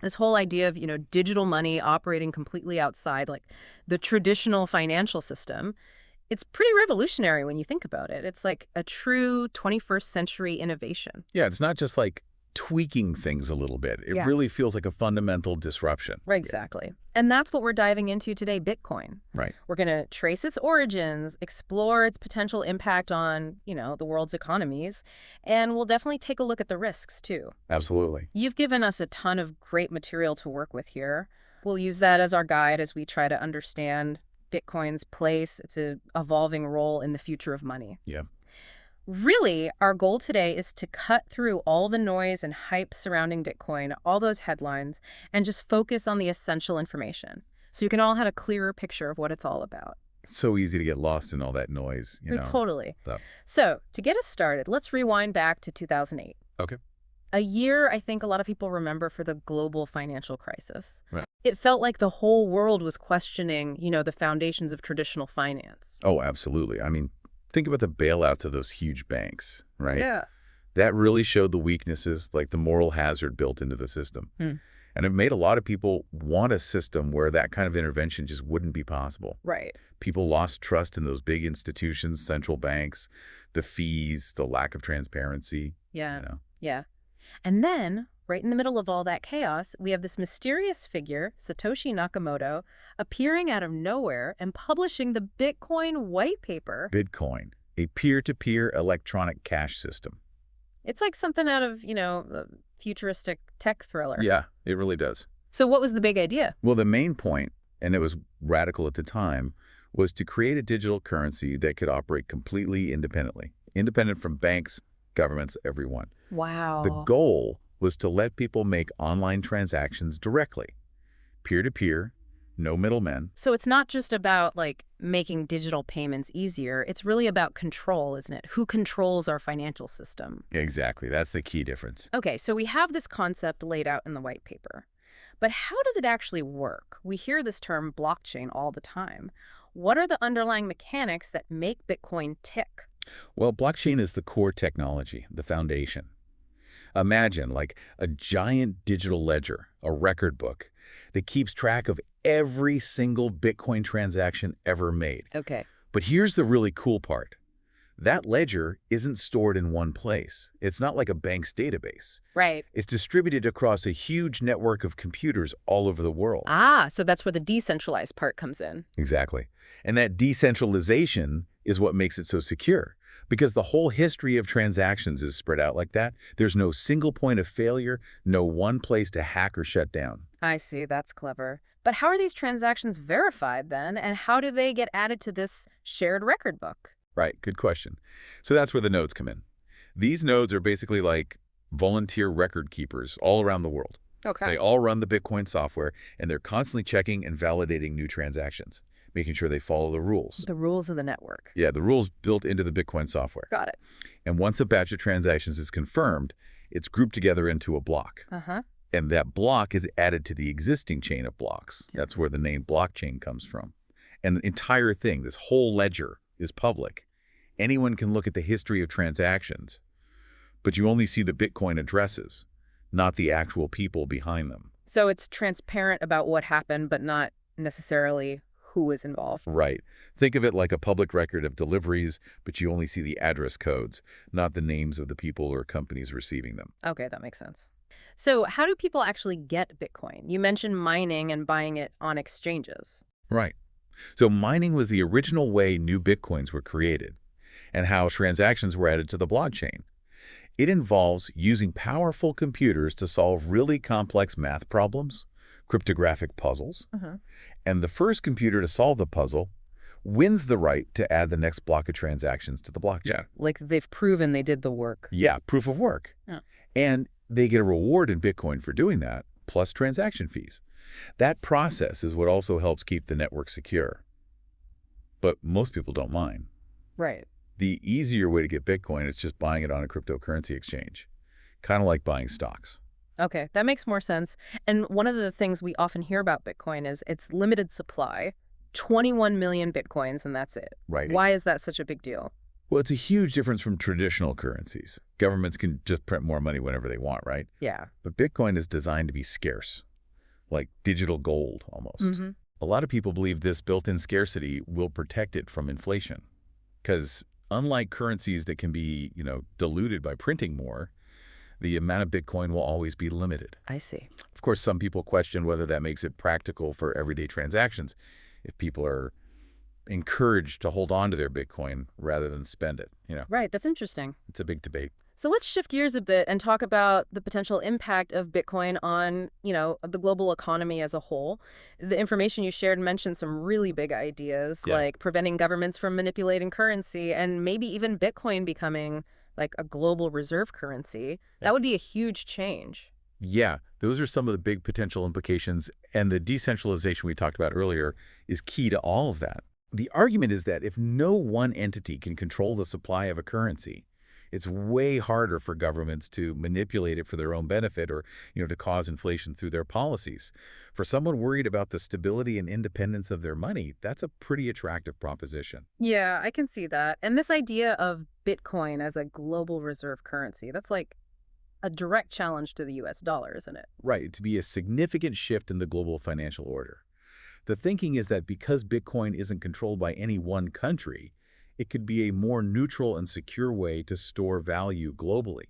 This whole idea of, digital money operating completely outside, like, the traditional financial system, it's pretty revolutionary when you think about it. It's like a true 21st century innovation. Yeah, it's not just like tweaking things a little bit. It Yeah. really feels like a fundamental disruption. Right, Yeah, exactly. And that's what we're diving into today, Bitcoin. right. We're going to trace its origins, explore its potential impact on, the world's economies, and we'll definitely take a look at the risks too. Absolutely. You've given us a ton of great material to work with here. We'll use that as our guide as we try to understand Bitcoin's place, its evolving role in the future of money. Yeah. Really, our goal today is to cut through all the noise and hype surrounding Bitcoin, all those headlines, and just focus on the essential information so you can all have a clearer picture of what it's all about. It's so easy to get lost in all that noise, Totally. So, So, to get us started, let's rewind back to 2008. okay. A year I think a lot of people remember for the global financial crisis. Right. It felt like the whole world was questioning, the foundations of traditional finance. Oh, absolutely. I mean, think about the bailouts of those huge banks, right? Yeah. That really showed the weaknesses, like the moral hazard built into the system. Hmm. And it made a lot of people want a system where that kind of intervention just wouldn't be possible. Right. People lost trust in those big institutions, central banks, the fees, the lack of transparency. Yeah. You know? Yeah. And then, right in the middle of all that chaos, we have this mysterious figure, Satoshi Nakamoto, appearing out of nowhere and publishing the Bitcoin white paper. Bitcoin, a peer-to-peer electronic cash system. It's like something out of, a futuristic tech thriller. Yeah, it really does. So what was the big idea? Well, the main point, and it was radical at the time, was to create a digital currency that could operate completely independently, independent from banks, governments, everyone. Wow. The goal was to let people make online transactions directly, peer-to-peer, no middlemen. So it's not just about, making digital payments easier. It's really about control, isn't it? Who controls our financial system? Exactly. That's the key difference. Okay, so we have this concept laid out in the white paper. But how does it actually work? We hear this term blockchain all the time. What are the underlying mechanics that make Bitcoin tick? Well, blockchain is the core technology, the foundation. Imagine like a giant digital ledger, a record book, that keeps track of every single Bitcoin transaction ever made. Okay. But here's the really cool part. That ledger isn't stored in one place. It's not like a bank's database. Right. It's distributed across a huge network of computers all over the world. Ah, so that's where the decentralized part comes in. Exactly. And that decentralization is what makes it so secure. Because the whole history of transactions is spread out like that, there's no single point of failure, no one place to hack or shut down. I see, that's clever. But how are these transactions verified then, and how do they get added to this shared record book? Right, good question. So that's where the nodes come in. These nodes are basically like volunteer record keepers all around the world. Okay. They all run the Bitcoin software, and they're constantly checking and validating new transactions, making sure they follow the rules. The rules of the network. Yeah, the rules built into the Bitcoin software. Got it. And once a batch of transactions is confirmed, it's grouped together into a block. Uh-huh. And that block is added to the existing chain of blocks. That's where the name blockchain comes from. And the entire thing, this whole ledger, is public. Anyone can look at the history of transactions, but you only see the Bitcoin addresses, not the actual people behind them. So it's transparent about what happened, but not necessarily who was involved. Right. Think of it like a public record of deliveries, but you only see the address codes, not the names of the people or companies receiving them. Okay, that makes sense. So how do people actually get Bitcoin? You mentioned mining and buying it on exchanges. Right. So mining was the original way new Bitcoins were created and how transactions were added to the blockchain. It involves using powerful computers to solve really complex math problems, cryptographic puzzles, and the first computer to solve the puzzle wins the right to add the next block of transactions to the blockchain. Yeah. Like they've proven they did the work. Yeah, proof of work. Yeah. And they get a reward in Bitcoin for doing that, plus transaction fees. That process is what also helps keep the network secure. But most people don't mine. Right. The easier way to get Bitcoin is just buying it on a cryptocurrency exchange, kind of like buying stocks. Okay, that makes more sense. And one of the things we often hear about Bitcoin is its limited supply, 21 million Bitcoins, and that's it. Right. Why is that such a big deal? Well, it's a huge difference from traditional currencies. Governments can just print more money whenever they want, right? Yeah. But Bitcoin is designed to be scarce. like digital gold almost. Hmm. A lot of people believe this built-in scarcity will protect it from inflation. Because unlike currencies that can be, diluted by printing more, the amount of Bitcoin will always be limited. I see. Of course, some people question whether that makes it practical for everyday transactions if people are encouraged to hold on to their Bitcoin rather than spend it. Right, that's interesting. It's a big debate. So let's shift gears a bit and talk about the potential impact of Bitcoin on, the global economy as a whole. The information you shared mentioned some really big ideas, Yeah. like preventing governments from manipulating currency and maybe even Bitcoin becoming like a global reserve currency. Yeah. That would be a huge change. Yeah, those are some of the big potential implications, and the decentralization we talked about earlier is key to all of that. The argument is that if no one entity can control the supply of a currency, it's way harder for governments to manipulate it for their own benefit or, to cause inflation through their policies. For someone worried about the stability and independence of their money, that's a pretty attractive proposition. Yeah, I can see that. And this idea of Bitcoin as a global reserve currency, that's like a direct challenge to the US dollar, isn't it? Right, to be a significant shift in the global financial order. The thinking is that because Bitcoin isn't controlled by any one country, it could be a more neutral and secure way to store value globally.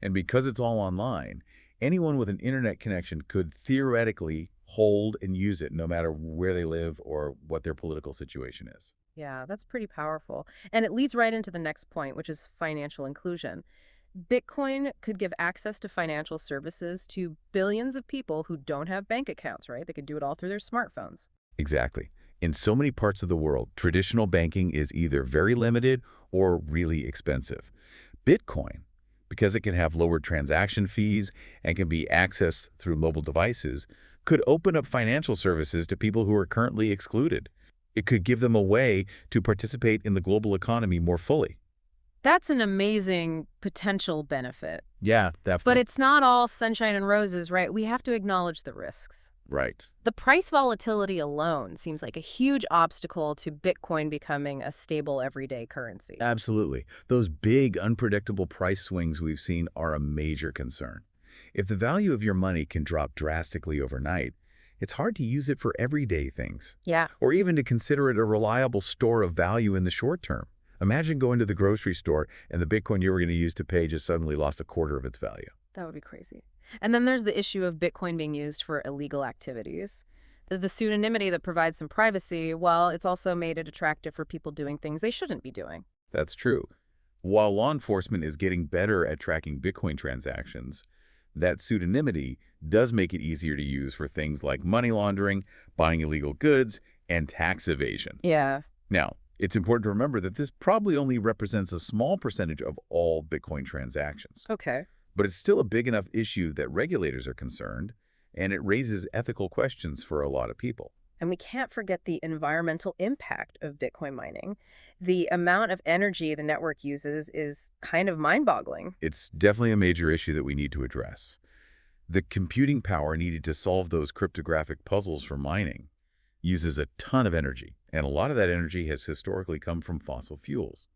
And because it's all online, anyone with an internet connection could theoretically hold and use it no matter where they live or what their political situation is. Yeah, that's pretty powerful. And it leads right into the next point, which is financial inclusion. Bitcoin could give access to financial services to billions of people who don't have bank accounts, right? They could do it all through their smartphones. Exactly. In so many parts of the world, traditional banking is either very limited or really expensive. Bitcoin, because it can have lower transaction fees and can be accessed through mobile devices, could open up financial services to people who are currently excluded. It could give them a way to participate in the global economy more fully. That's an amazing potential benefit. Yeah, But definitely. it's not all sunshine and roses, right? We have to acknowledge the risks. Right. The price volatility alone seems like a huge obstacle to Bitcoin becoming a stable everyday currency. Absolutely. Those big, unpredictable price swings we've seen are a major concern. If the value of your money can drop drastically overnight, it's hard to use it for everyday things, Yeah, or even to consider it a reliable store of value in the short term. Imagine going to the grocery store and the Bitcoin you were going to use to pay just suddenly lost a quarter of its value. that would be crazy. And then there's the issue of Bitcoin being used for illegal activities. The pseudonymity that provides some privacy, while it's also made it attractive for people doing things they shouldn't be doing. That's true. While law enforcement is getting better at tracking Bitcoin transactions, that pseudonymity does make it easier to use for things like money laundering, buying illegal goods, and tax evasion. Yeah. Now, it's important to remember that this probably only represents a small percentage of all Bitcoin transactions, Okay. but it's still a big enough issue that regulators are concerned, and it raises ethical questions for a lot of people. And we can't forget the environmental impact of Bitcoin mining. The amount of energy the network uses is kind of mind-boggling. It's definitely a major issue that we need to address. The computing power needed to solve those cryptographic puzzles for mining uses a ton of energy, and a lot of that energy has historically come from fossil fuels.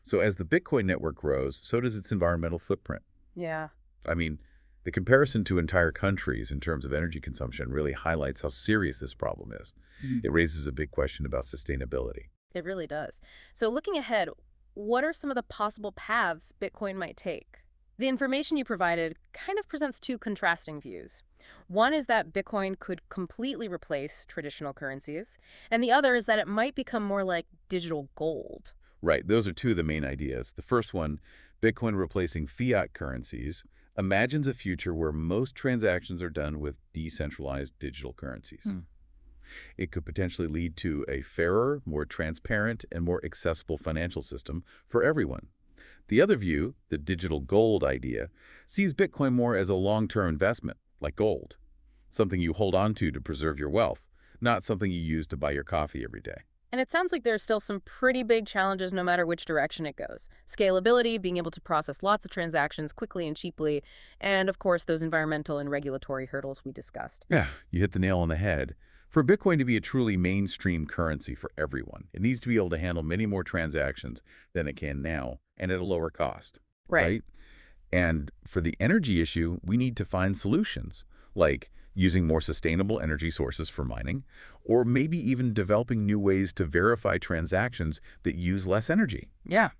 So as the Bitcoin network grows, so does its environmental footprint. Yeah. I mean, the comparison to entire countries in terms of energy consumption really highlights how serious this problem is. It raises a big question about sustainability. It really does. So looking ahead, what are some of the possible paths Bitcoin might take? The information you provided kind of presents two contrasting views. One is that Bitcoin could completely replace traditional currencies, and the other is that it might become more like digital gold. Right, those are two of the main ideas. The first one, Bitcoin replacing fiat currencies, imagines a future where most transactions are done with decentralized digital currencies. It could potentially lead to a fairer, more transparent, and more accessible financial system for everyone. The other view, the digital gold idea, sees Bitcoin more as a long-term investment, like gold, something you hold on to preserve your wealth, not something you use to buy your coffee every day. And it sounds like there are still some pretty big challenges no matter which direction it goes. Scalability, being able to process lots of transactions quickly and cheaply, and of course those environmental and regulatory hurdles we discussed. Yeah, you hit the nail on the head. For Bitcoin to be a truly mainstream currency for everyone, it needs to be able to handle many more transactions than it can now, and at a lower cost, Right. right? And for the energy issue, we need to find solutions, like using more sustainable energy sources for mining, or maybe even developing new ways to verify transactions that use less energy. Yeah.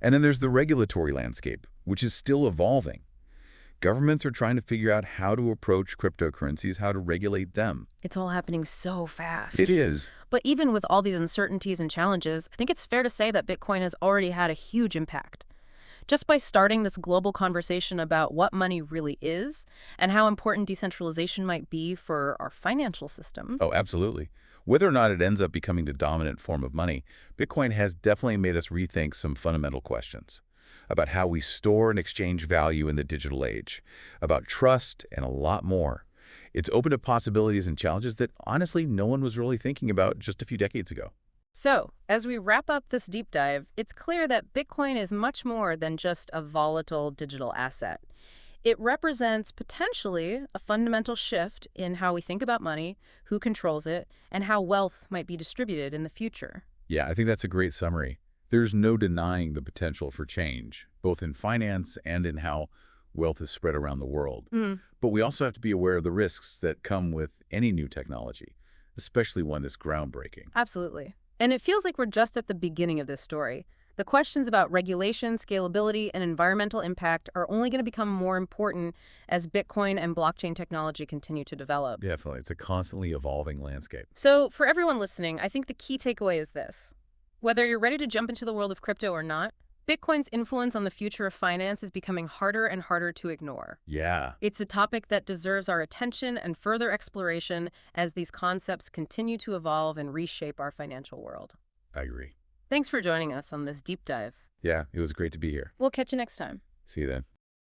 And then there's the regulatory landscape, which is still evolving. Governments are trying to figure out how to approach cryptocurrencies, how to regulate them. It's all happening so fast. It is. But even with all these uncertainties and challenges, I think it's fair to say that Bitcoin has already had a huge impact. Just by starting this global conversation about what money really is and how important decentralization might be for our financial system. Oh, absolutely. Whether or not it ends up becoming the dominant form of money, Bitcoin has definitely made us rethink some fundamental questions about how we store and exchange value in the digital age, about trust, and a lot more. It's opened up possibilities and challenges that, honestly, no one was really thinking about just a few decades ago. So, as we wrap up this deep dive, it's clear that Bitcoin is much more than just a volatile digital asset. It represents potentially a fundamental shift in how we think about money, who controls it, and how wealth might be distributed in the future. Yeah, I think that's a great summary. There's no denying the potential for change, both in finance and in how wealth is spread around the world. But we also have to be aware of the risks that come with any new technology, especially one that's groundbreaking. Absolutely. And it feels like we're just at the beginning of this story. The questions about regulation, scalability, and environmental impact are only going to become more important as Bitcoin and blockchain technology continue to develop. Definitely. It's a constantly evolving landscape. So, for everyone listening, I think the key takeaway is this. Whether you're ready to jump into the world of crypto or not, Bitcoin's influence on the future of finance is becoming harder and harder to ignore. Yeah, It's a topic that deserves our attention and further exploration as these concepts continue to evolve and reshape our financial world. I agree. Thanks for joining us on this deep dive. Yeah, it was great to be here. We'll catch you next time. See you then.